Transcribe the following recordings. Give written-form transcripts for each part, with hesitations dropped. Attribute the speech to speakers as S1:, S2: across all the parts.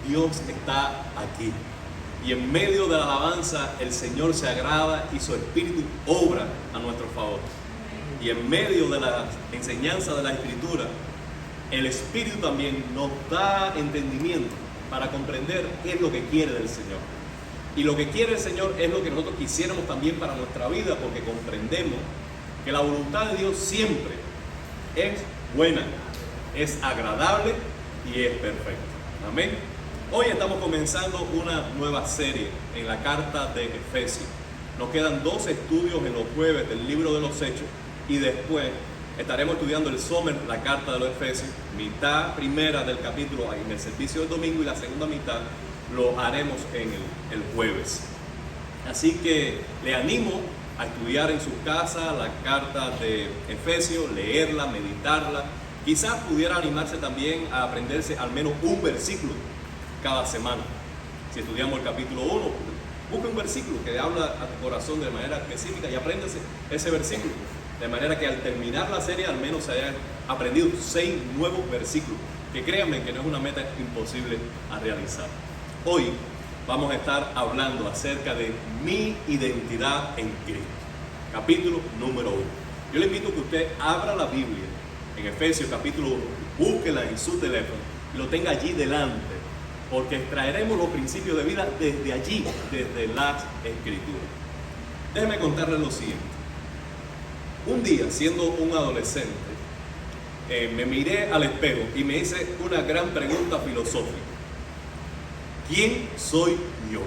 S1: Dios está aquí. Y en medio de la alabanza el Señor se agrada y su Espíritu obra a nuestro favor. Y en medio de la enseñanza de la Escritura, el Espíritu también nos da entendimiento para comprender qué es lo que quiere del Señor. Y lo que quiere el Señor es lo que nosotros quisiéramos también para nuestra vida, porque comprendemos que la voluntad de Dios siempre es buena, es agradable y es perfecta. Amén. Hoy estamos comenzando una nueva serie en la carta de Efesios. Nos quedan 2 estudios en los jueves del libro de los Hechos y después estaremos estudiando el Somer, la carta de los Efesios, mitad primera del capítulo en el servicio del domingo y la segunda mitad lo haremos en el jueves. Así que le animo a estudiar en su casa la carta de Efesios, leerla, meditarla. Quizás pudiera animarse también a aprenderse al menos un versículo cada semana. Si estudiamos el capítulo 1, busque un versículo que habla a tu corazón de manera específica y apréndase ese versículo. De manera que al terminar la serie al menos se hayan aprendido 6 nuevos versículos, que créanme que no es una meta imposible a realizar. Hoy vamos a estar hablando acerca de mi identidad en Cristo. Capítulo número 1. Yo le invito a que usted abra la Biblia en Efesios capítulo 1, búsquela en su teléfono y lo tenga allí delante, porque extraeremos los principios de vida desde allí, desde las Escrituras. Déjeme contarles lo siguiente. Un día, siendo un adolescente, me miré al espejo y me hice una gran pregunta filosófica. ¿Quién soy yo?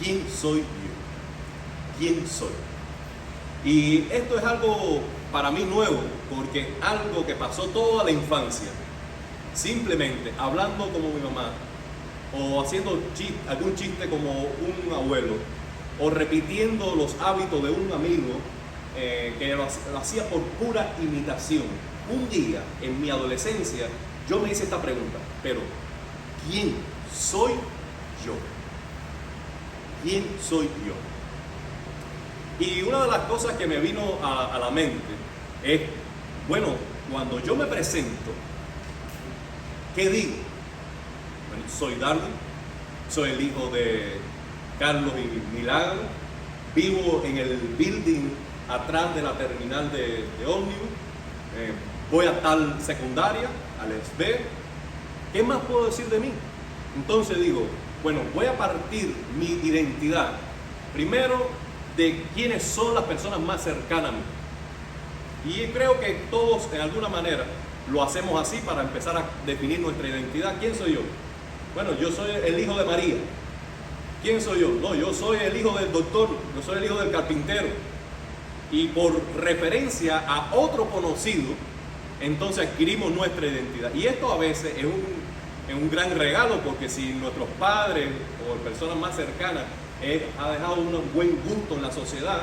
S1: ¿Quién soy yo? ¿Quién soy? Y esto es algo para mí nuevo, porque algo que pasó toda la infancia, simplemente hablando como mi mamá, o haciendo algún chiste como un abuelo, o repitiendo los hábitos de un amigo, que lo hacía por pura imitación. Un día, en mi adolescencia, yo me hice esta pregunta, pero ¿quién soy yo? ¿Quién soy yo? Y una de las cosas que me vino a la mente es, bueno, cuando yo me presento, ¿qué digo? Bueno, soy Darwin, soy el hijo de Carlos y Milagro, vivo en el building atrás de la terminal de ómnibus, voy a tal secundaria, al SB. ¿Qué más puedo decir de mí? Entonces digo, bueno, voy a partir mi identidad primero de quiénes son las personas más cercanas a mí. Y creo que todos en alguna manera lo hacemos así para empezar a definir nuestra identidad. ¿Quién soy yo? Bueno, yo soy el hijo de María. ¿Quién soy yo? No, yo soy el hijo del doctor, yo soy el hijo del carpintero. Y por referencia a otro conocido, entonces adquirimos nuestra identidad. Y esto a veces es un gran regalo, porque si nuestros padres o personas más cercanas ha dejado un buen gusto en la sociedad,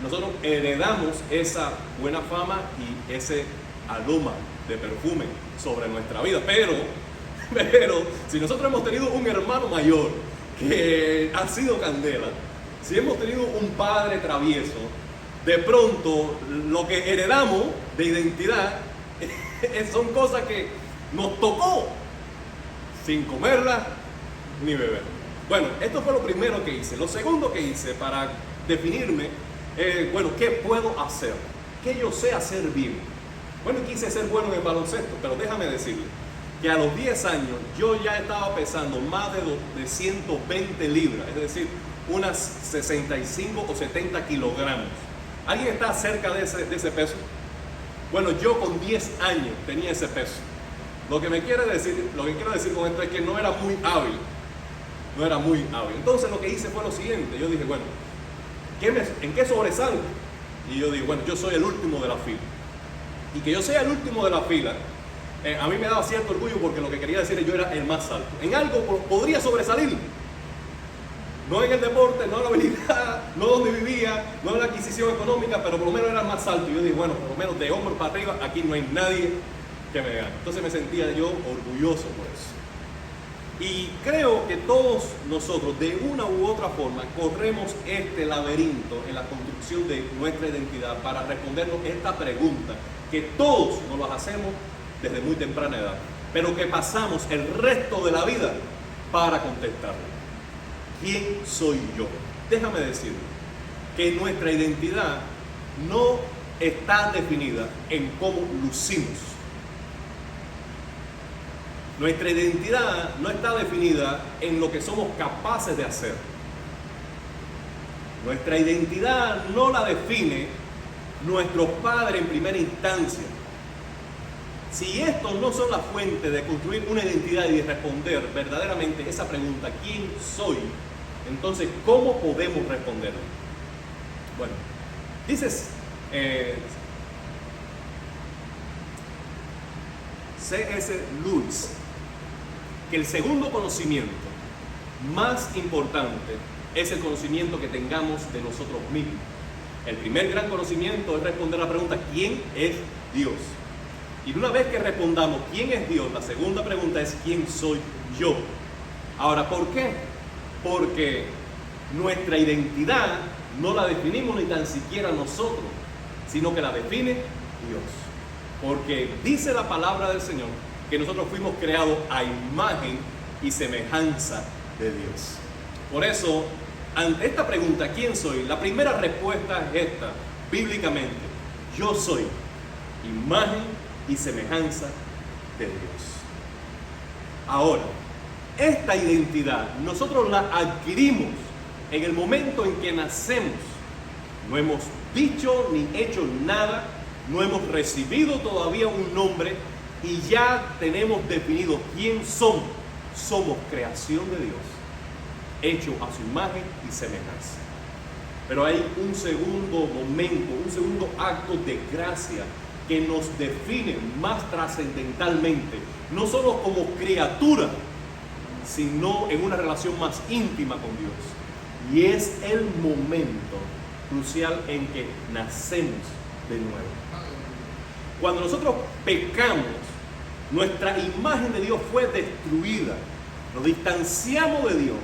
S1: nosotros heredamos esa buena fama y ese aroma de perfume sobre nuestra vida. Pero si nosotros hemos tenido un hermano mayor que ha sido candela, si hemos tenido un padre travieso, de pronto lo que heredamos de identidad son cosas que nos tocó sin comerlas ni beber. Bueno, esto fue lo primero que hice. Lo segundo que hice para definirme, bueno, ¿qué puedo hacer? ¿Qué yo sé hacer bien? Bueno, quise ser bueno en el baloncesto, pero déjame decirle que a los 10 años yo ya estaba pesando más de 120 libras, es decir, unas 65 o 70 kilogramos. ¿Alguien está cerca de ese peso? Bueno, yo con 10 años tenía ese peso. Lo que quiero decir con esto es que no era muy hábil. Entonces lo que hice fue lo siguiente. Yo dije, bueno, ¿en qué sobresalgo? Y yo digo, bueno, yo soy el último de la fila. Y que yo sea el último de la fila, a mí me daba cierto orgullo, porque lo que quería decir es que yo era el más alto. En algo podría sobresalir. No en el deporte, no en la habilidad, no donde vivía, no en la adquisición económica, pero por lo menos era el más alto. Y yo dije, bueno, por lo menos de hombro para arriba, aquí no hay nadie que me gane. Entonces me sentía yo orgulloso por eso. Y creo que todos nosotros, de una u otra forma, corremos este laberinto en la construcción de nuestra identidad para respondernos esta pregunta, que todos nos las hacemos desde muy temprana edad. pero que pasamos el resto de la vida para contestarle. ¿Quién soy yo? Déjame decirte que nuestra identidad no está definida en cómo lucimos. Nuestra identidad no está definida en lo que somos capaces de hacer. Nuestra identidad no la define nuestro Padre en primera instancia. Si estos no son la fuente de construir una identidad y de responder verdaderamente esa pregunta, ¿quién soy? Entonces, ¿cómo podemos responderlo? Bueno, dices C.S. Lewis que el segundo conocimiento más importante es el conocimiento que tengamos de nosotros mismos. El primer gran conocimiento es responder a la pregunta, ¿quién es Dios? Y una vez que respondamos quién es Dios, la segunda pregunta es ¿quién soy yo? Ahora, ¿por qué? Porque nuestra identidad no la definimos ni tan siquiera nosotros, sino que la define Dios. Porque dice la palabra del Señor que nosotros fuimos creados a imagen y semejanza de Dios. Por eso, ante esta pregunta, ¿quién soy? La primera respuesta es esta, bíblicamente: yo soy imagen y semejanza de Dios. Ahora, esta identidad nosotros la adquirimos en el momento en que nacemos. No hemos dicho ni hecho nada, no hemos recibido todavía un nombre y ya tenemos definido quién somos. Somos creación de Dios, hecho a su imagen y semejanza. Pero hay un segundo momento, un segundo acto de gracia que nos define más trascendentalmente, no solo como criatura, sino en una relación más íntima con Dios. Y es el momento crucial en que nacemos de nuevo. Cuando nosotros pecamos, nuestra imagen de Dios fue destruida. Nos distanciamos de Dios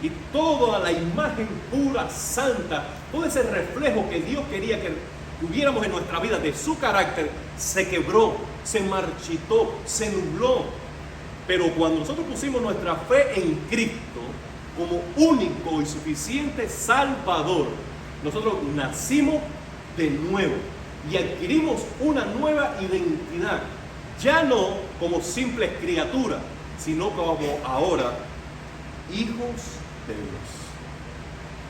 S1: y toda la imagen pura, santa, todo ese reflejo que Dios quería que tuviéramos en nuestra vida de su carácter, se quebró, se marchitó, se nubló. Pero cuando nosotros pusimos nuestra fe en Cristo como único y suficiente Salvador, nosotros nacimos de nuevo y adquirimos una nueva identidad, ya no como simples criaturas, sino como ahora hijos de Dios.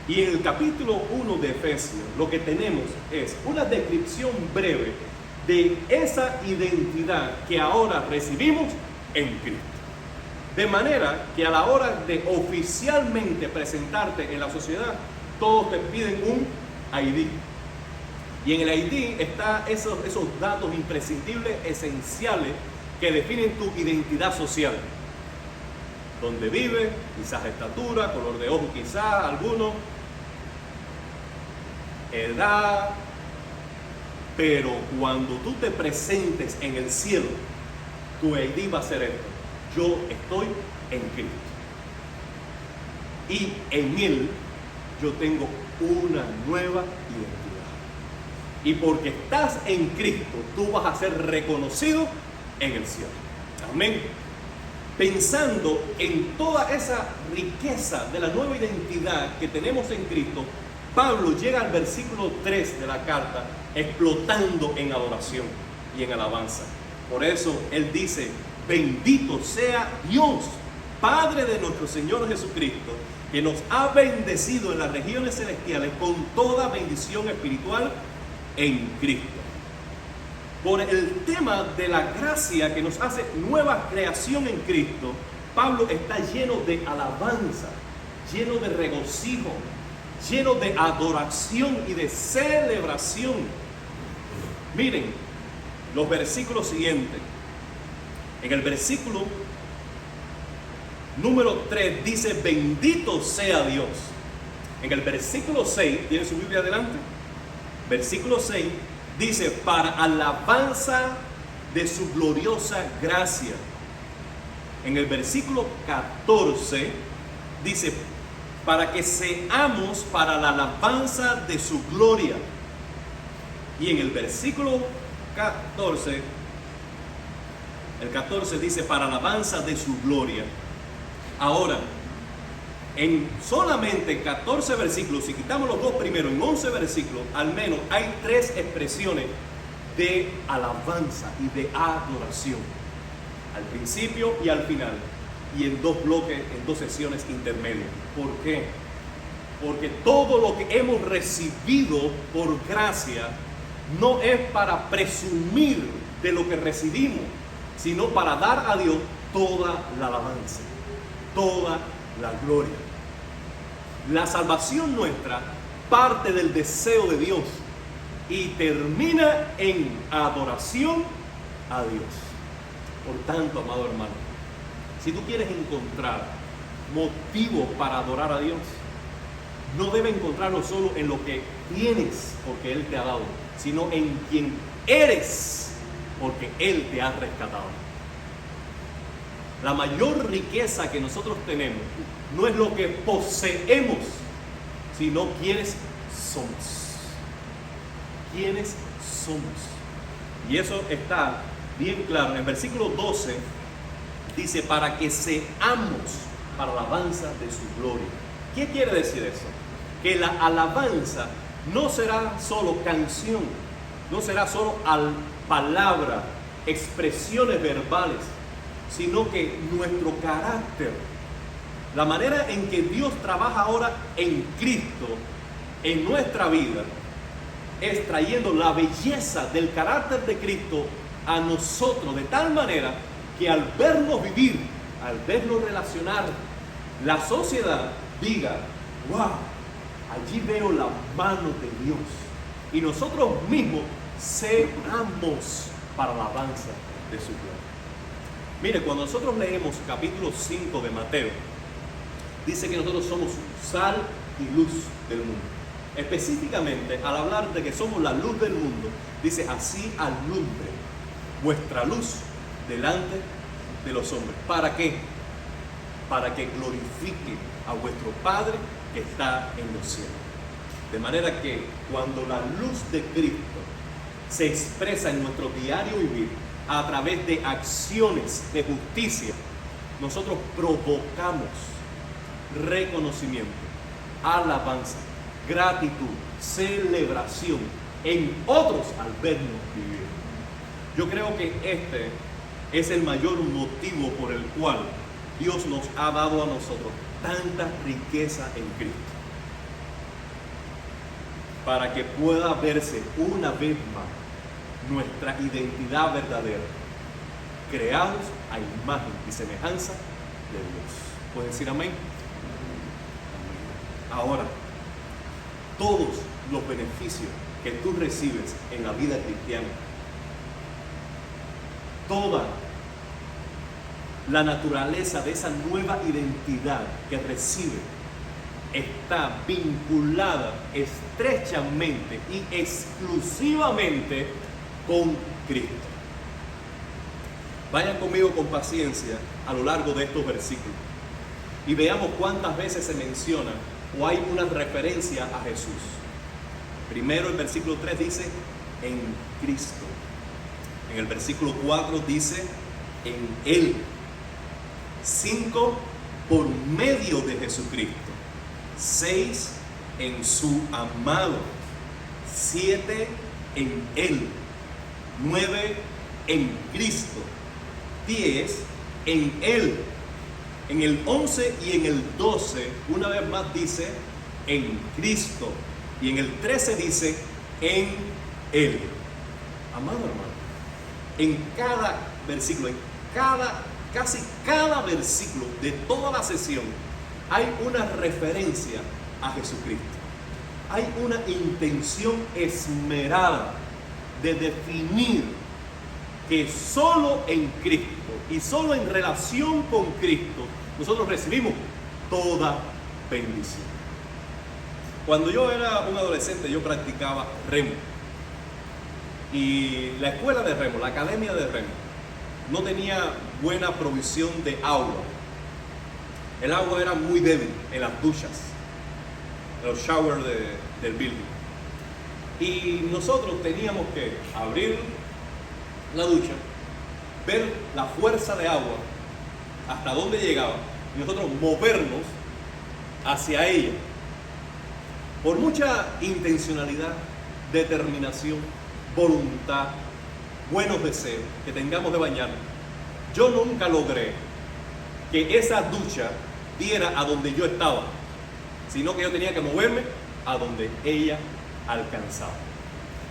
S1: Y en el capítulo 1 de Efesios lo que tenemos es una descripción breve de esa identidad que ahora recibimos en Cristo. De manera que a la hora de oficialmente presentarte en la sociedad, todos te piden un ID. Y en el ID están esos datos imprescindibles, esenciales, que definen tu identidad social. Dónde vives, quizás estatura, color de ojo quizás, alguno, edad. Pero cuando tú te presentes en el cielo, tu ID va a ser esto: yo estoy en Cristo. Y en Él yo tengo una nueva identidad. Y porque estás en Cristo, tú vas a ser reconocido en el cielo. Amén. Pensando en toda esa riqueza de la nueva identidad que tenemos en Cristo, Pablo llega al versículo 3 de la carta explotando en adoración y en alabanza. Por eso él dice: bendito sea Dios, Padre de nuestro Señor Jesucristo, que nos ha bendecido en las regiones celestiales con toda bendición espiritual en Cristo. Por el tema de la gracia que nos hace nueva creación en Cristo, Pablo está lleno de alabanza, lleno de regocijo, lleno de adoración y de celebración. Miren los versículos siguientes. En el versículo número 3 dice: bendito sea Dios. En el versículo 6, ¿tiene su Biblia adelante? Versículo 6 dice: para alabanza de su gloriosa gracia. En el versículo 14 dice: para que seamos para la alabanza de su gloria. Y en el versículo 14 El 14 dice, para alabanza de su gloria. Ahora, en solamente 14 versículos, si quitamos los dos primeros, en 11 versículos, al menos hay 3 expresiones de alabanza y de adoración. Al principio y al final. Y en 2 bloques, en 2 sesiones intermedias. ¿Por qué? Porque todo lo que hemos recibido por gracia no es para presumir de lo que recibimos, sino para dar a Dios toda la alabanza, toda la gloria. La salvación nuestra parte del deseo de Dios y termina en adoración a Dios. Por tanto, amado hermano, si tú quieres encontrar motivo para adorar a Dios, no debes encontrarlo solo en lo que tienes, porque Él te ha dado, sino en quien eres, porque Él te ha rescatado. La mayor riqueza que nosotros tenemos no es lo que poseemos, sino quiénes somos. ¿Quiénes somos? Y eso está bien claro. En el versículo 12 dice, para que seamos para la alabanza de su gloria. ¿Qué quiere decir eso? Que la alabanza no será solo canción, no será solo palabra, expresiones verbales, sino que nuestro carácter, la manera en que Dios trabaja ahora en Cristo, en nuestra vida, es trayendo la belleza del carácter de Cristo a nosotros, de tal manera que al vernos vivir, al vernos relacionar, la sociedad diga, wow, allí veo la mano de Dios. Y nosotros mismos seamos para la alabanza de su gloria. Mire, cuando nosotros leemos capítulo 5 de Mateo, dice que nosotros somos sal y luz del mundo. Específicamente, al hablar de que somos la luz del mundo, dice, así alumbre vuestra luz delante de los hombres. ¿Para qué? Para que glorifique a vuestro Padre que está en los cielos. De manera que cuando la luz de Cristo se expresa en nuestro diario vivir a través de acciones de justicia, nosotros provocamos reconocimiento, alabanza, gratitud, celebración en otros al vernos vivir. Yo creo que este es el mayor motivo por el cual Dios nos ha dado a nosotros tanta riqueza en Cristo, para que pueda verse una vez más nuestra identidad verdadera, creados a imagen y semejanza de Dios. ¿Puedes decir amén? Ahora, todos los beneficios que tú recibes en la vida cristiana, toda la naturaleza de esa nueva identidad que recibe, está vinculada estrechamente y exclusivamente con Cristo. Vayan conmigo con paciencia a lo largo de estos versículos y veamos cuántas veces se menciona o hay una referencia a Jesús. Primero, el versículo 3 dice, en Cristo. En el versículo 4 dice, en Él. 5, por medio de Jesucristo. 6, en su amado. 7, en Él. 9, en Cristo. 10, en Él. En el 11 y en el 12, una vez más dice, en Cristo. Y en el 13 dice, en Él. Amado hermano, en cada versículo, casi cada versículo de toda la sesión, hay una referencia a Jesucristo. Hay una intención esmerada de definir que solo en Cristo y solo en relación con Cristo nosotros recibimos toda bendición. Cuando yo era un adolescente, yo practicaba remo. Y la escuela de remo, la academia de remo, no tenía buena provisión de agua. El agua era muy débil en las duchas, en los showers del building. Y nosotros teníamos que abrir la ducha, ver la fuerza de agua, hasta dónde llegaba, y nosotros movernos hacia ella. Por mucha intencionalidad, determinación, voluntad, buenos deseos que tengamos de bañarnos, yo nunca logré que esa ducha diera a donde yo estaba, sino que yo tenía que moverme a donde ella alcanzaba.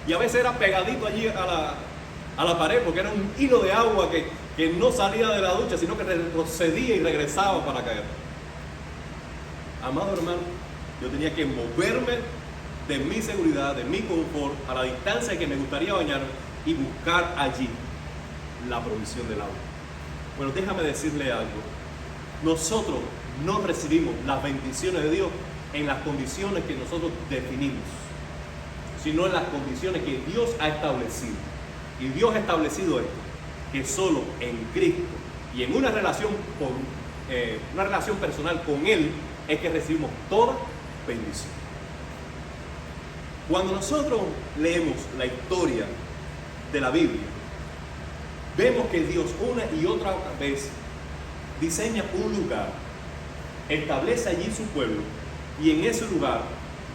S1: Y a veces era pegadito allí a la pared, porque era un hilo de agua que no salía de la ducha, sino que retrocedía y regresaba para caer. Amado hermano, yo tenía que moverme de mi seguridad, de mi confort, a la distancia que me gustaría bañar y buscar allí la provisión del agua. Bueno, déjame decirle algo. Nosotros no recibimos las bendiciones de Dios en las condiciones que nosotros definimos, sino en las condiciones que Dios ha establecido. Y Dios ha establecido esto, que solo en Cristo y en una relación personal con Él es que recibimos toda bendición. Cuando nosotros leemos la historia de la Biblia, vemos que Dios una y otra vez diseña un lugar, establece allí su pueblo y en ese lugar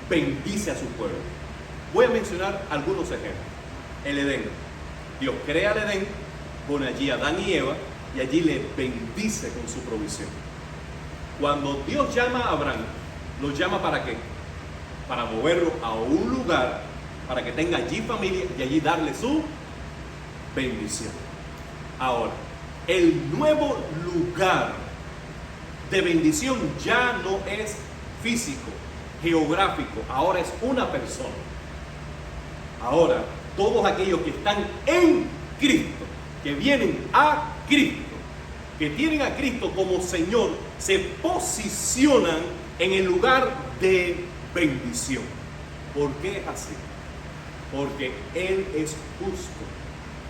S1: bendice a su pueblo. Voy a mencionar algunos ejemplos. El Edén. Dios crea el Edén, pone allí a Adán y Eva y allí le bendice con su provisión. Cuando Dios llama a Abraham, lo llama ¿para qué? Para moverlo a un lugar, para que tenga allí familia y allí darle su bendición. Ahora, el nuevo lugar de bendición ya no es físico, geográfico, ahora es una persona. Ahora, todos aquellos que están en Cristo, que vienen a Cristo, que tienen a Cristo como Señor, se posicionan en el lugar de bendición. ¿Por qué es así? Porque Él es justo,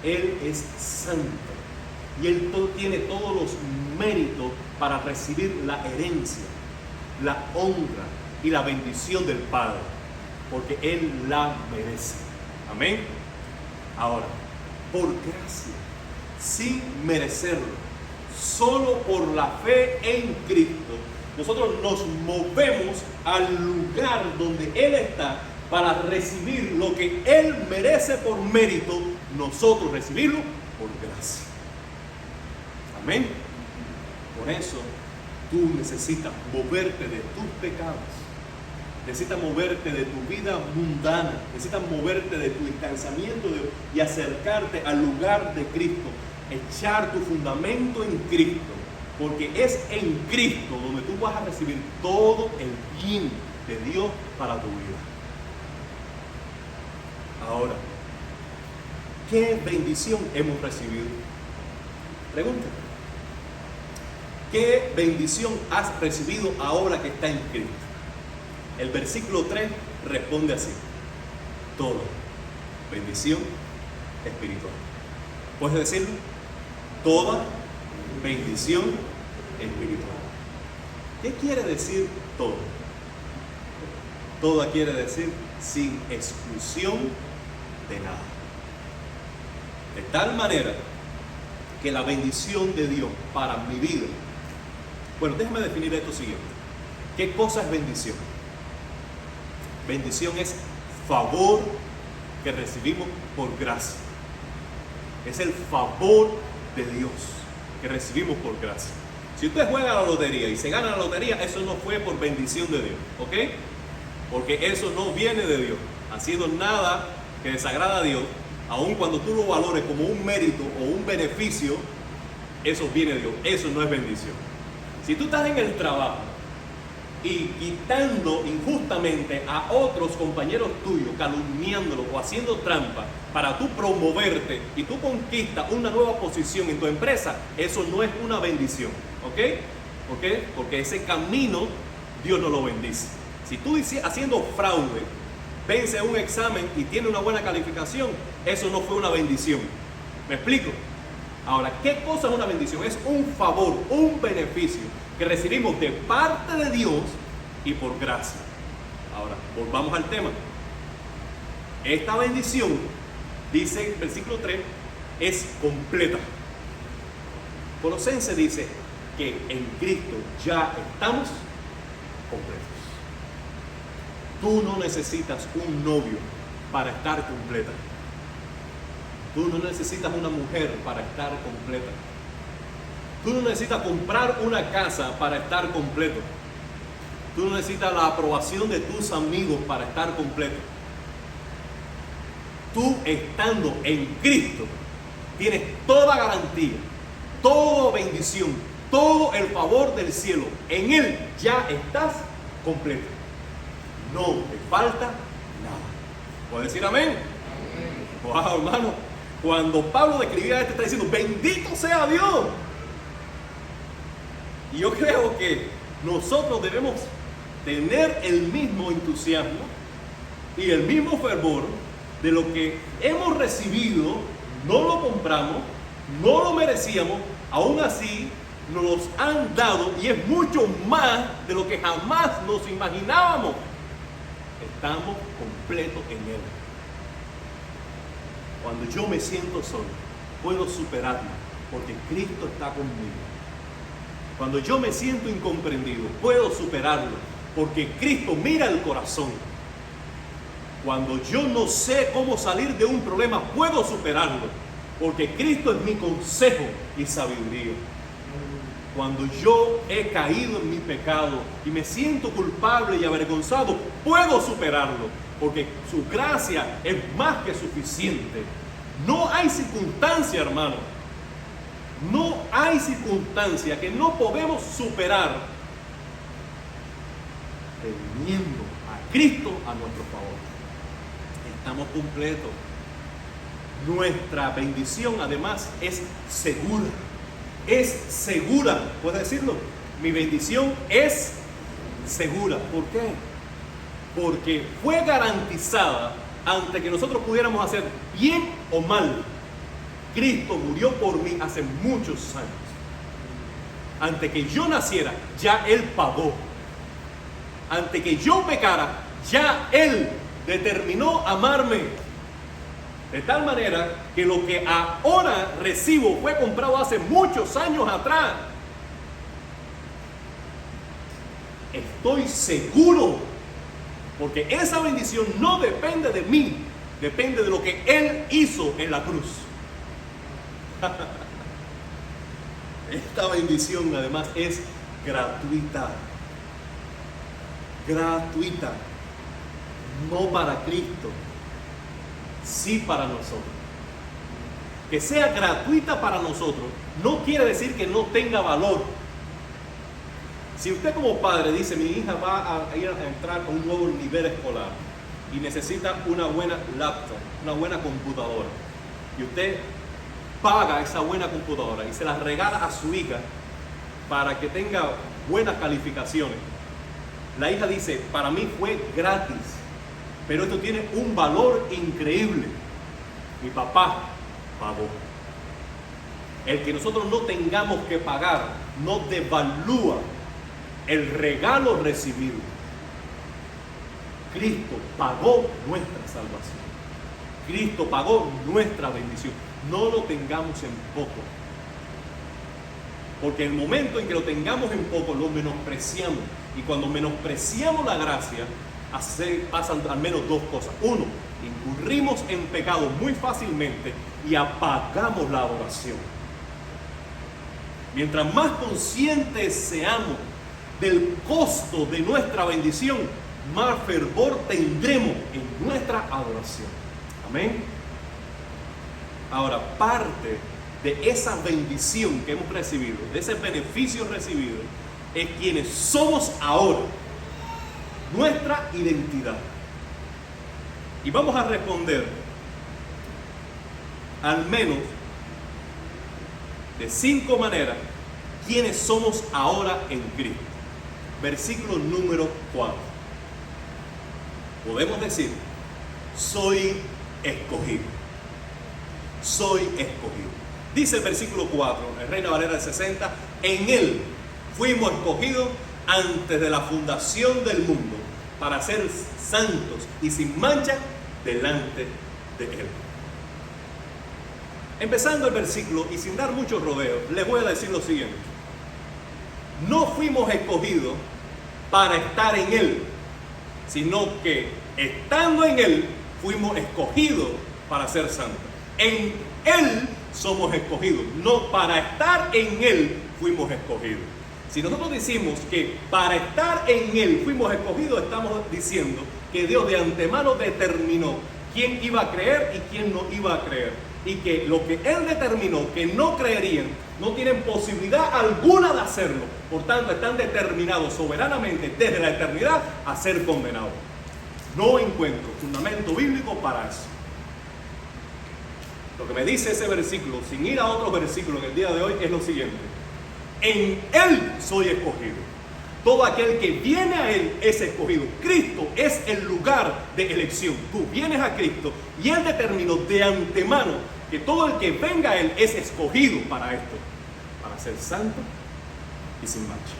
S1: Él es santo y Él tiene todos los méritos para recibir la herencia, la honra y la bendición del Padre, porque Él la merece. Amén. Ahora, por gracia, sin merecerlo, solo por la fe en Cristo, nosotros nos movemos al lugar donde Él está para recibir lo que Él merece por mérito, nosotros recibirlo por gracia. Amén. Por eso tú necesitas moverte de tus pecados, necesitas moverte de tu vida mundana, necesitas moverte de tu distanciamiento y acercarte al lugar de Cristo, echar tu fundamento en Cristo, porque es en Cristo donde tú vas a recibir todo el bien de Dios para tu vida. Ahora, ¿qué bendición hemos recibido? Pregunta. ¿Qué bendición has recibido ahora que está en Cristo? El versículo 3 responde así: toda bendición espiritual. ¿Puedes decirlo? Toda bendición espiritual. ¿Qué quiere decir todo? Toda quiere decir sin exclusión de nada. De tal manera que la bendición de Dios para mi vida. Bueno, déjame definir esto siguiente. ¿Qué cosa es bendición? Bendición es favor que recibimos por gracia. Es el favor de Dios que recibimos por gracia. Si usted juega a la lotería y se gana la lotería, eso no fue por bendición de Dios, ¿ok? Porque eso no viene de Dios. Ha sido nada que desagrada a Dios, aun cuando tú lo valores como un mérito o un beneficio, eso viene de Dios. Eso no es bendición. Si tú estás en el trabajo y quitando injustamente a otros compañeros tuyos, calumniándolos o haciendo trampa para tú promoverte y tú conquistas una nueva posición en tu empresa, eso no es una bendición, ¿ok? ¿Ok? Porque ese camino Dios no lo bendice. Si tú haciendo fraude vence un examen y tiene una buena calificación, eso no fue una bendición. ¿Me explico? Ahora, ¿qué cosa es una bendición? Es un favor, un beneficio que recibimos de parte de Dios y por gracia. Ahora, volvamos al tema. Esta bendición, dice el versículo 3, es completa. Colosenses dice que en Cristo ya estamos completos. Tú no necesitas un novio para estar completa. Tú no necesitas una mujer para estar completa. Tú no necesitas comprar una casa para estar completo. Tú no necesitas la aprobación de tus amigos para estar completo. Tú estando en Cristo tienes toda garantía, toda bendición, todo el favor del cielo. En Él ya estás completo. No te falta nada. ¿Puedes decir amén? Wow, hermano. Cuando Pablo describía esto, está diciendo, bendito sea Dios. Y yo creo que nosotros debemos tener el mismo entusiasmo y el mismo fervor de lo que hemos recibido. No lo compramos, no lo merecíamos, aún así nos los han dado y es mucho más de lo que jamás nos imaginábamos. Estamos completos en Él. Cuando yo me siento solo, puedo superarme porque Cristo está conmigo. Cuando yo me siento incomprendido, puedo superarlo porque Cristo mira el corazón. Cuando yo no sé cómo salir de un problema, puedo superarlo porque Cristo es mi consejo y sabiduría. Cuando yo he caído en mi pecado y me siento culpable y avergonzado, puedo superarlo porque su gracia es más que suficiente. No hay circunstancia, hermano. No hay circunstancia que no podemos superar teniendo a Cristo a nuestro favor. Estamos completos. Nuestra bendición además es segura. Es segura. ¿Puedes decirlo? Mi bendición es segura. ¿Por qué? Porque fue garantizada antes que nosotros pudiéramos hacer bien o mal. Cristo murió por mí hace muchos años. Antes que yo naciera, ya Él pagó. Antes que yo pecara, ya Él determinó amarme. De tal manera que lo que ahora recibo fue comprado hace muchos años atrás. Estoy seguro, porque esa bendición no depende de mí, depende de lo que Él hizo en la cruz. Esta bendición además es gratuita. Gratuita. No para Cristo, sí para nosotros. Que sea gratuita para nosotros no quiere decir que no tenga valor. Si usted como padre dice, mi hija va a ir a entrar a un nuevo nivel escolar y necesita una buena laptop, una buena computadora, y usted paga esa buena computadora y se la regala a su hija para que tenga buenas calificaciones, la hija dice, para mí fue gratis, pero esto tiene un valor increíble. Mi papá pagó. El que nosotros no tengamos que pagar no devalúa el regalo recibido. Cristo pagó nuestra salvación. Cristo pagó nuestra bendición. No lo tengamos en poco. Porque el momento en que lo tengamos en poco, lo menospreciamos. Y cuando menospreciamos la gracia, pasan al menos dos cosas. Uno, incurrimos en pecado muy fácilmente y apagamos la adoración. Mientras más conscientes seamos del costo de nuestra bendición, más fervor tendremos en nuestra adoración. Amén. Ahora, parte de esa bendición que hemos recibido, de ese beneficio recibido, es quienes somos ahora, nuestra identidad. Y vamos a responder al menos de 5 maneras quiénes somos ahora en Cristo. Versículo número 4. Podemos decir, soy escogido. Soy escogido. Dice el versículo 4, en Reina Valera del 60, en Él fuimos escogidos antes de la fundación del mundo para ser santos y sin mancha delante de Él. Empezando el versículo y sin dar muchos rodeos, les voy a decir lo siguiente. No fuimos escogidos para estar en Él, sino que estando en Él, fuimos escogidos para ser santos. En Él somos escogidos, no para estar en Él fuimos escogidos. Si nosotros decimos que para estar en Él fuimos escogidos, estamos diciendo que Dios de antemano determinó quién iba a creer y quién no iba a creer. Y que lo que Él determinó que no creerían, no tienen posibilidad alguna de hacerlo. Por tanto, están determinados soberanamente desde la eternidad a ser condenados. No encuentro fundamento bíblico para eso. Lo que me dice ese versículo, sin ir a otro versículo en el día de hoy, es lo siguiente. En Él soy escogido. Todo aquel que viene a Él es escogido. Cristo es el lugar de elección. Tú vienes a Cristo y Él determinó de antemano que todo el que venga a Él es escogido para esto, para ser santo y sin mancha.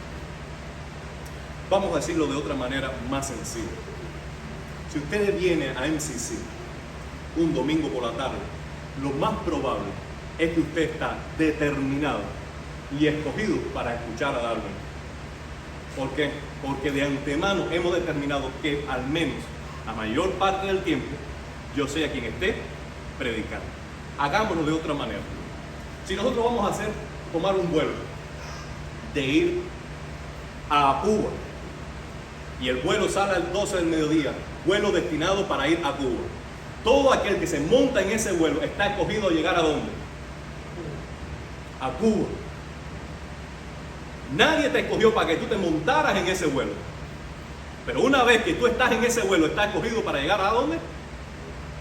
S1: Vamos a decirlo de otra manera más sencilla. Si usted viene a MCC un domingo por la tarde, lo más probable es que usted está determinado y escogido para escuchar a Darwin. ¿Por qué? Porque de antemano hemos determinado que al menos la mayor parte del tiempo yo sea quien esté predicando. Hagámoslo de otra manera. Si nosotros vamos a tomar un vuelo de ir a Cuba y el vuelo sale a las 12 del mediodía, vuelo destinado para ir a Cuba, todo aquel que se monta en ese vuelo está escogido a llegar ¿a dónde? A Cuba. Nadie te escogió para que tú te montaras en ese vuelo. Pero una vez que tú estás en ese vuelo, estás escogido para llegar ¿a dónde?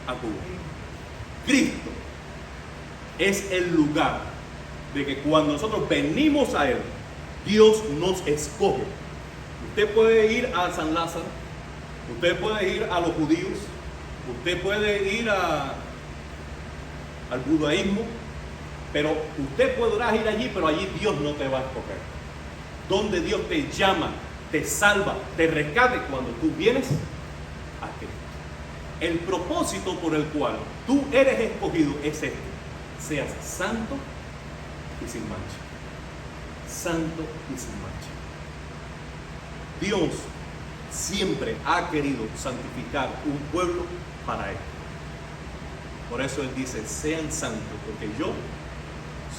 S1: A Cuba. Cristo es el lugar de que cuando nosotros venimos a Él, Dios nos escoge. Usted puede ir a San Lázaro, usted puede ir a los judíos, usted puede ir al budaísmo, pero usted podrá ir allí, pero allí Dios no te va a escoger. Donde Dios te llama, te salva, te rescate cuando tú vienes a Cristo. El propósito por el cual tú eres escogido es este: seas santo y sin mancha. Santo y sin mancha. Dios siempre ha querido santificar un pueblo para Él. Por eso Él dice: sean santos, porque yo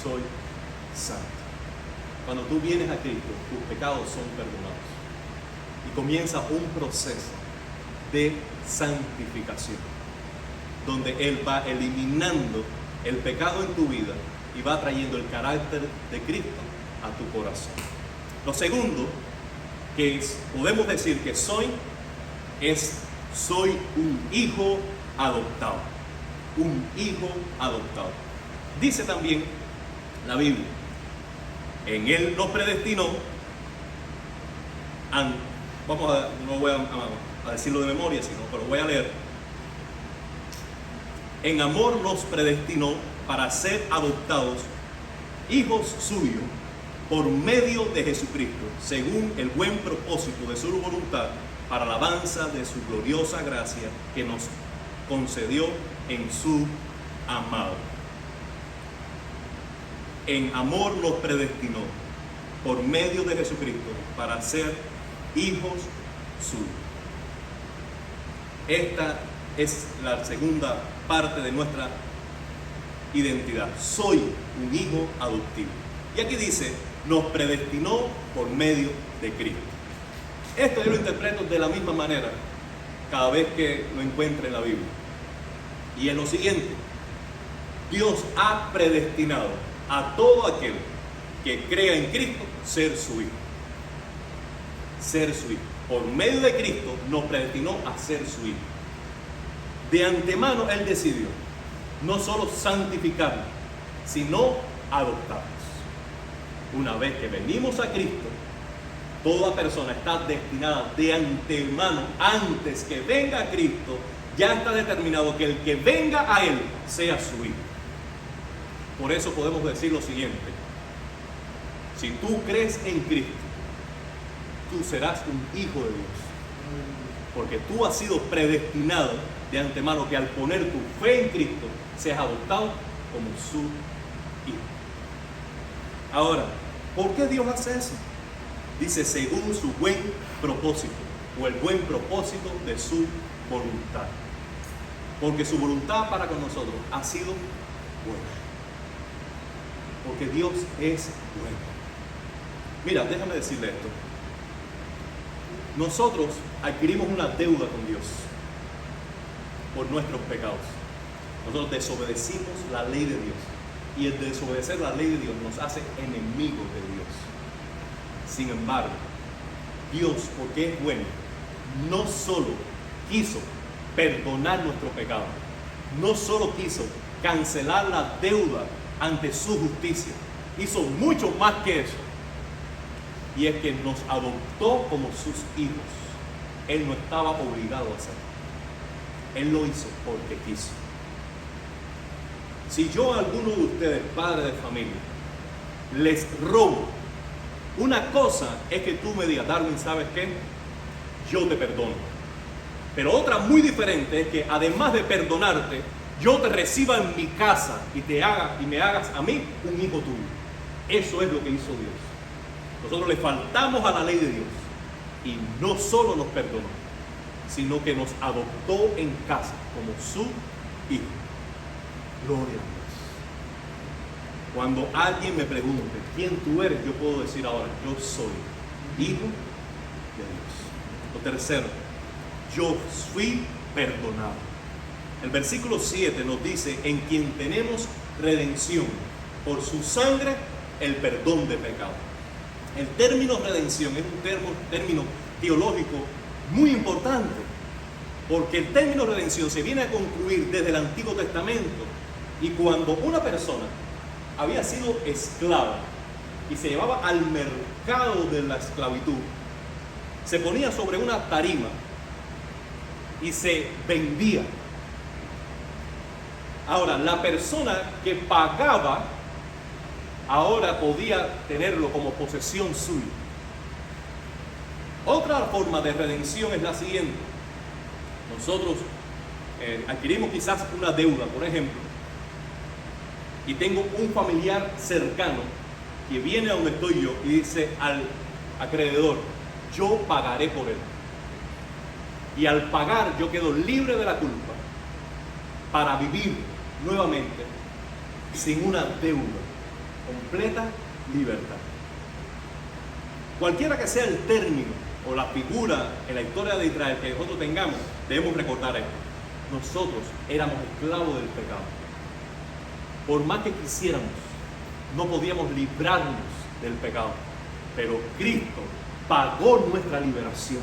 S1: soy santo. Cuando tú vienes a Cristo, tus pecados son perdonados. Y comienza un proceso de santificación, donde Él va eliminando el pecado en tu vida y va trayendo el carácter de Cristo a tu corazón. Lo segundo que podemos decir que soy un hijo adoptado. Un hijo adoptado. Dice también la Biblia: en Él nos predestinó, no voy a decirlo de memoria, pero voy a leer. En amor nos predestinó para ser adoptados hijos suyos por medio de Jesucristo, según el buen propósito de su voluntad, para alabanza de su gloriosa gracia que nos concedió en su amado. En amor nos predestinó por medio de Jesucristo para ser hijos suyos. Esta es la segunda parte de nuestra identidad. Soy un hijo adoptivo. Y aquí dice: nos predestinó por medio de Cristo. Esto yo lo interpreto de la misma manera cada vez que lo encuentre en la Biblia. Y es lo siguiente: Dios ha predestinado a todo aquel que crea en Cristo ser su hijo. Ser su hijo. Por medio de Cristo nos predestinó a ser su hijo. De antemano Él decidió no solo santificarnos, sino adoptarnos. Una vez que venimos a Cristo, toda persona está destinada de antemano, antes que venga a Cristo, ya está determinado que el que venga a Él sea su hijo. Por eso podemos decir lo siguiente: si tú crees en Cristo, tú serás un hijo de Dios. Porque tú has sido predestinado de antemano que al poner tu fe en Cristo seas adoptado como su hijo. Ahora, ¿por qué Dios hace eso? Dice, según su buen propósito, o el buen propósito de su voluntad. Porque su voluntad para con nosotros ha sido buena. Porque Dios es bueno. Mira, déjame decirle esto. Nosotros adquirimos una deuda con Dios por nuestros pecados. Nosotros desobedecimos la ley de Dios. Y el desobedecer la ley de Dios nos hace enemigos de Dios. Sin embargo, Dios, porque es bueno, no solo quiso perdonar nuestro pecado, no solo quiso cancelar la deuda ante su justicia, hizo mucho más que eso. Y es que nos adoptó como sus hijos. Él no estaba obligado a hacerlo. Él lo hizo porque quiso. Si yo a alguno de ustedes, padres de familia, les robo, una cosa es que tú me digas, Darwin, ¿sabes qué? Yo te perdono. Pero otra muy diferente es que además de perdonarte, yo te reciba en mi casa y me hagas a mí un hijo tuyo. Eso es lo que hizo Dios. Nosotros le faltamos a la ley de Dios y no solo nos perdonó, sino que nos adoptó en casa como su hijo. Gloria a Dios. Cuando alguien me pregunte quién tú eres, yo puedo decir ahora, yo soy hijo de Dios. Lo tercero, yo fui perdonado. El versículo 7 nos dice, en quien tenemos redención por su sangre, el perdón de pecado. El término redención es un término teológico muy importante, porque el término redención se viene a concluir desde el Antiguo Testamento, y cuando una persona había sido esclava y se llevaba al mercado de la esclavitud, se ponía sobre una tarima y se vendía. Ahora, la persona que pagaba ahora podía tenerlo como posesión suya. Otra forma de redención es la siguiente. Nosotros adquirimos quizás una deuda, por ejemplo, y tengo un familiar cercano que viene a donde estoy yo y dice al acreedor, yo pagaré por él. Y al pagar yo quedo libre de la culpa para vivir nuevamente sin una deuda, completa libertad. Cualquiera que sea el término o la figura en la historia de Israel que nosotros tengamos, debemos recordar esto. Nosotros éramos esclavos del pecado. Por más que quisiéramos, no podíamos librarnos del pecado. Pero Cristo pagó nuestra liberación.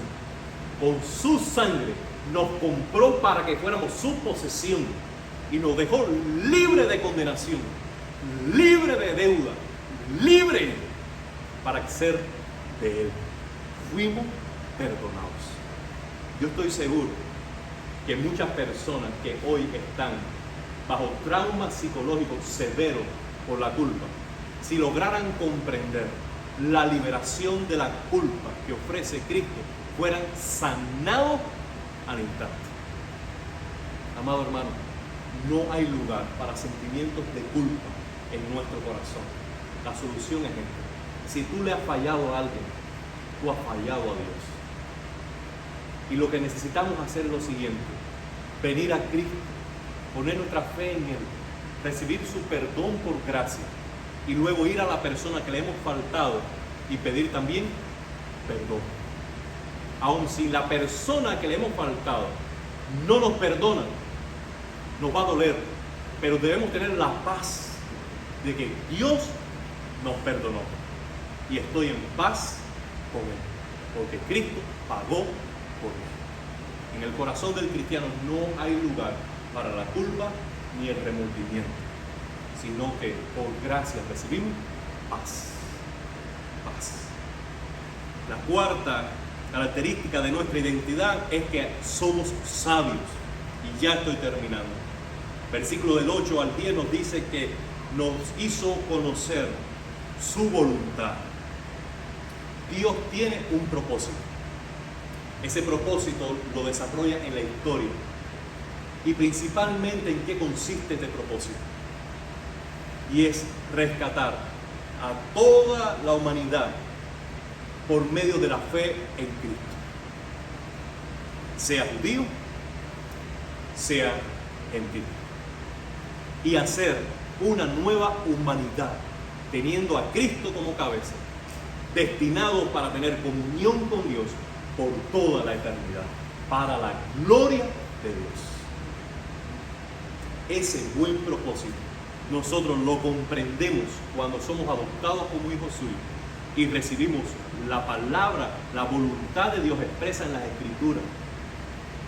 S1: Con su sangre nos compró para que fuéramos su posesión y nos dejó libre de condenación, libre de deuda, libre para ser de Él. Fuimos perdonados. Yo estoy seguro que muchas personas que hoy están bajo traumas psicológicos severos por la culpa, si lograran comprender la liberación de la culpa que ofrece Cristo, fueran sanados al instante. Amado hermano, no hay lugar para sentimientos de culpa en nuestro corazón. La solución es esta. Si tú le has fallado a alguien, tú has fallado a Dios. Y lo que necesitamos hacer es lo siguiente: venir a Cristo, poner nuestra fe en Él, recibir su perdón por gracia y luego ir a la persona que le hemos faltado y pedir también perdón. Aun si la persona que le hemos faltado no nos perdona, nos va a doler, pero debemos tener la paz de que Dios nos perdonó y estoy en paz con Él, porque Cristo pagó por Él. En el corazón del cristiano no hay lugar para la culpa ni el remordimiento, sino que por gracia recibimos paz. Paz. La cuarta característica de nuestra identidad es que somos sabios. Y ya estoy terminando. Versículo del 8 al 10 nos dice que nos hizo conocer su voluntad. Dios tiene un propósito. Ese propósito lo desarrolla en la historia. Y principalmente, ¿en qué consiste este propósito? y es rescatar a toda la humanidad por medio de la fe en Cristo. Sea judío, sea gentil. Y hacer una nueva humanidad, teniendo a Cristo como cabeza, destinado para tener comunión con Dios por toda la eternidad, para la gloria de Dios. Ese buen propósito nosotros lo comprendemos cuando somos adoptados como hijos suyos y recibimos la palabra, la voluntad de Dios expresa en las Escrituras.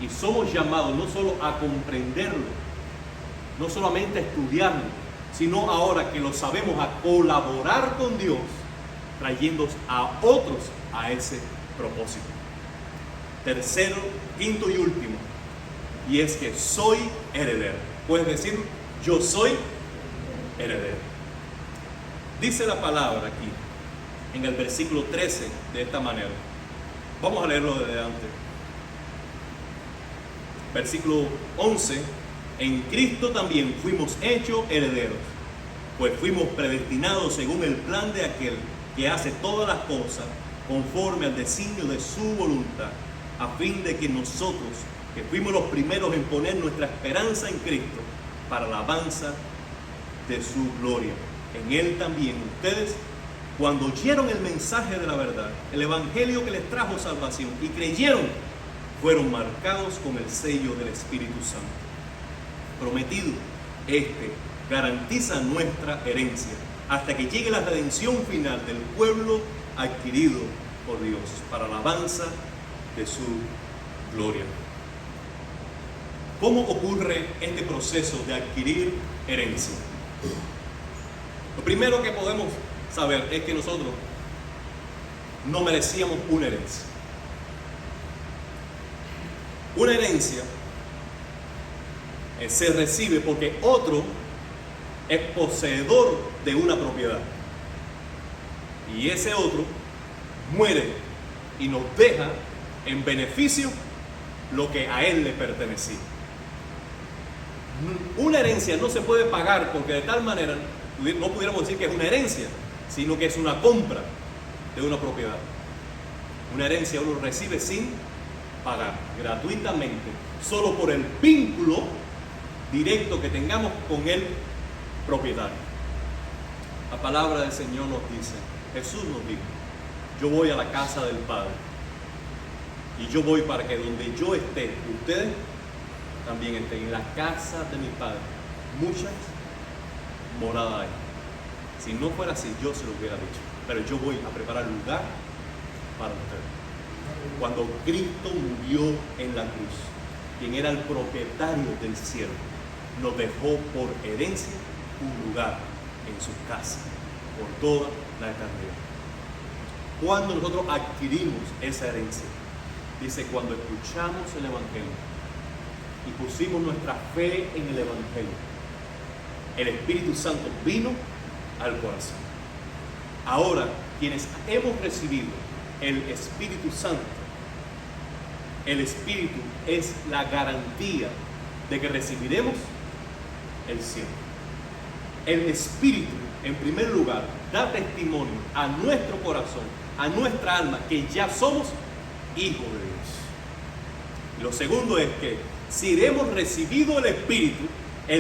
S1: Y somos llamados no solo a comprenderlo, no solamente a estudiarlo, sino ahora que lo sabemos, a colaborar con Dios, trayendo a otros a ese propósito. Tercero, quinto y último, y es que soy heredero. Puedes decir, yo soy heredero. Dice la palabra aquí, en el versículo 13, de esta manera. Vamos a leerlo desde antes. Versículo 11, en Cristo también fuimos hechos herederos, pues fuimos predestinados según el plan de aquel que hace todas las cosas conforme al designio de su voluntad, a fin de que nosotros, que fuimos los primeros en poner nuestra esperanza en Cristo, para la alabanza de su gloria. En Él también ustedes, cuando oyeron el mensaje de la verdad, el evangelio que les trajo salvación, y creyeron, fueron marcados con el sello del Espíritu Santo prometido. Este garantiza nuestra herencia hasta que llegue la redención final del pueblo adquirido por Dios para la alabanza de su gloria. ¿Cómo ocurre este proceso de adquirir herencia? Lo primero que podemos saber es que nosotros no merecíamos una herencia. Una herencia se recibe porque otro es poseedor de una propiedad y ese otro muere y nos deja en beneficio lo que a él le pertenecía. Una herencia no se puede pagar porque de tal manera no pudiéramos decir que es una herencia, sino que es una compra de una propiedad. Una herencia uno recibe sin pagar, gratuitamente, solo por el vínculo directo que tengamos con el propietario. La palabra del Señor nos dice, Jesús nos dijo, yo voy a la casa del Padre y yo voy para que donde yo esté, ustedes también estén. En la casa de mi Padre muchas moradas hay. Si no fuera así, yo se lo hubiera dicho, pero yo voy a preparar lugar para ustedes. Cuando Cristo murió en la cruz, quien era el propietario del cielo, nos dejó por herencia un lugar en su casa por toda la eternidad. Cuando nosotros adquirimos esa herencia, dice, cuando escuchamos el Evangelio y pusimos nuestra fe en el Evangelio, el Espíritu Santo vino al corazón. Ahora, quienes hemos recibido el Espíritu Santo, el Espíritu es la garantía de que recibiremos el cielo. El Espíritu, en primer lugar, da testimonio a nuestro corazón, a nuestra alma, que ya somos hijos de Dios. Y lo segundo es que si hemos recibido el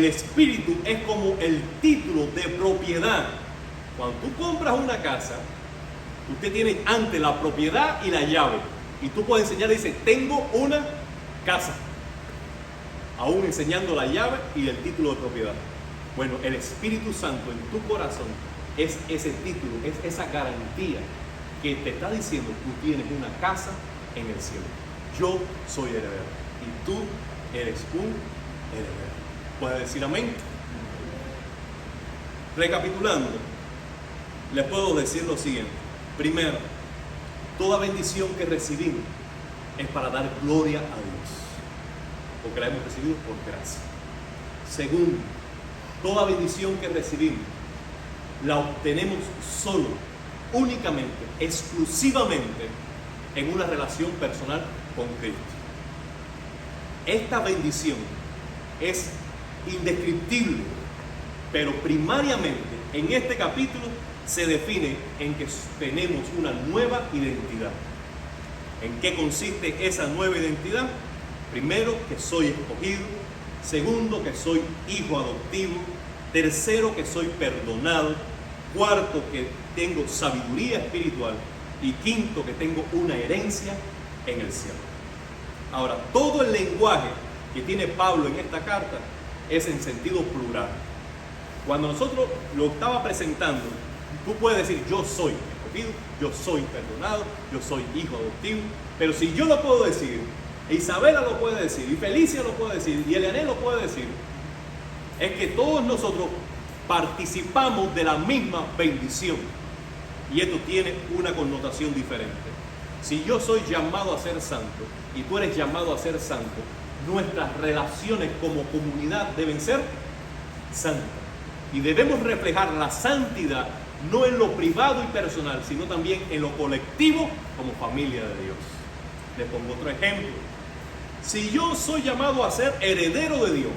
S1: Espíritu es como el título de propiedad. Cuando tú compras una casa, usted tiene antes la propiedad y la llave. Y tú puedes enseñar y dice, tengo una casa. Aún enseñando la llave y el título de propiedad. Bueno, el Espíritu Santo en tu corazón es ese título, es esa garantía que te está diciendo, tú tienes una casa en el cielo. Yo soy heredero y tú eres un heredero. ¿Puedes decir amén? Recapitulando, les puedo decir lo siguiente. Primero, toda bendición que recibimos es para dar gloria a Dios, porque la hemos recibido por gracia. Segundo, toda bendición que recibimos la obtenemos solo, únicamente, exclusivamente en una relación personal con Cristo. Esta bendición es indescriptible, pero primariamente en este capítulo se define en que tenemos una nueva identidad. ¿En qué consiste esa nueva identidad? Primero, que soy escogido. Segundo, que soy hijo adoptivo. Tercero, que soy perdonado. Cuarto, que tengo sabiduría espiritual. Y quinto, que tengo una herencia en el cielo. Ahora, todo el lenguaje que tiene Pablo en esta carta es en sentido plural. Cuando nosotros lo estaba presentando, tú puedes decir, yo soy escogido, yo soy perdonado, yo soy hijo adoptivo. Pero si yo lo puedo decir, Isabela lo puede decir, y Felicia lo puede decir, y Eliané lo puede decir, es que todos nosotros participamos de la misma bendición. Y esto tiene una connotación diferente. Si yo soy llamado a ser santo, y tú eres llamado a ser santo, nuestras relaciones como comunidad deben ser santas. Y debemos reflejar la santidad no en lo privado y personal, sino también en lo colectivo como familia de Dios. Les pongo otro ejemplo. Si yo soy llamado a ser heredero de Dios,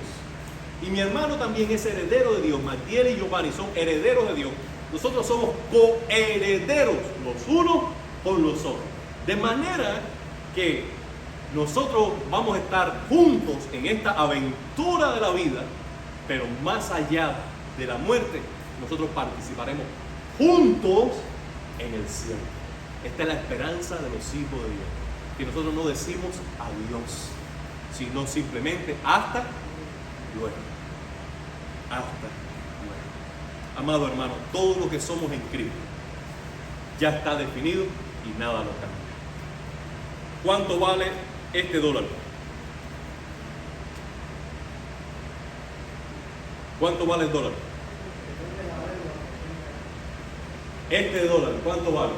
S1: y mi hermano también es heredero de Dios, Magdiel y Giovanni son herederos de Dios, nosotros somos coherederos los unos con los otros. De manera que nosotros vamos a estar juntos en esta aventura de la vida, pero más allá de la muerte, nosotros participaremos juntos en el cielo. Esta es la esperanza de los hijos de Dios, que nosotros no decimos adiós, sino simplemente hasta luego. Hasta luego. Amado hermano, todo lo que somos en Cristo ya está definido y nada lo cambia. ¿Cuánto vale este dólar? ¿Cuánto vale el dólar? Este dólar, ¿cuánto vale?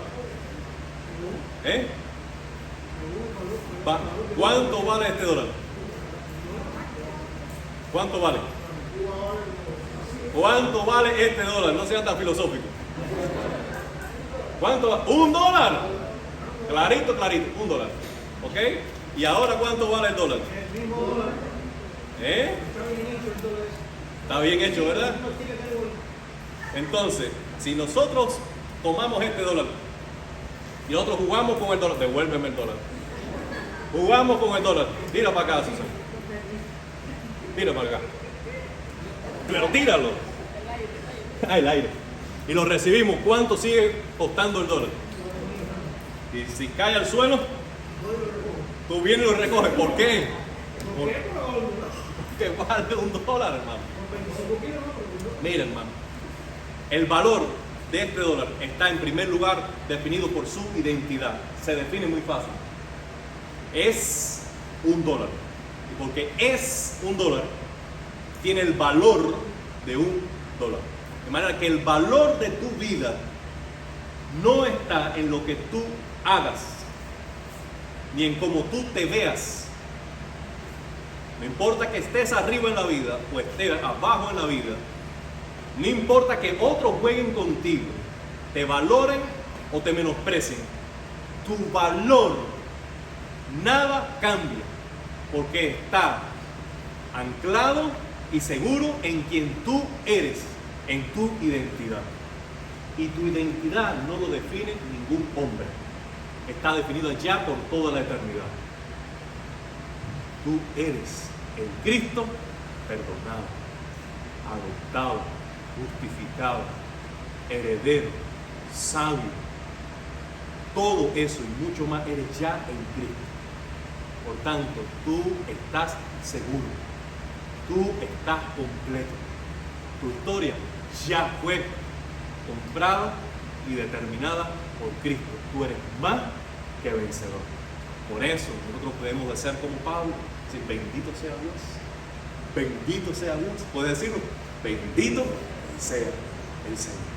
S1: ¿Cuánto vale este dólar? ¿Cuánto vale? ¿Cuánto vale este dólar? No sean tan filosóficos. ¿Cuánto vale? ¡Un dólar! Clarito, clarito, un dólar. ¿Ok? ¿Y ahora cuánto vale el dólar?
S2: El mismo dólar. Está bien hecho el dólar.
S1: Está bien hecho, ¿verdad? Entonces, si nosotros tomamos este dólar y nosotros jugamos con el dólar, devuélveme el dólar. Jugamos con el dólar. Tira para acá, Susana. Tira para acá. Pero tíralo. El aire. Y lo recibimos. ¿Cuánto sigue costando el dólar? Y si cae al suelo, tú vienes y lo recoges. ¿Por qué? Porque vale un dólar, hermano. Mira, hermano, el valor de este dólar está en primer lugar definido por su identidad. Se define muy fácil. Es un dólar. Y porque es un dólar, tiene el valor de un dólar. De manera que el valor de tu vida no está en lo que tú hagas, ni en cómo tú te veas. No importa que estés arriba en la vida o estés abajo en la vida. No importa que otros jueguen contigo, te valoren o te menosprecien. Tu valor nada cambia, porque está anclado y seguro en quien tú eres, en tu identidad. Y tu identidad no lo define ningún hombre. Está definido ya por toda la eternidad. Tú eres en Cristo perdonado, adoptado, justificado, heredero, sabio. Todo eso y mucho más eres ya en Cristo. Por tanto, tú estás seguro. Tú estás completo. Tu historia ya fue comprada y determinada por Cristo. Tú eres más que vencedor. Por eso nosotros podemos decir como Pablo, decir, bendito sea Dios. Bendito sea Dios. ¿Puedes decirlo? Bendito sea el Señor.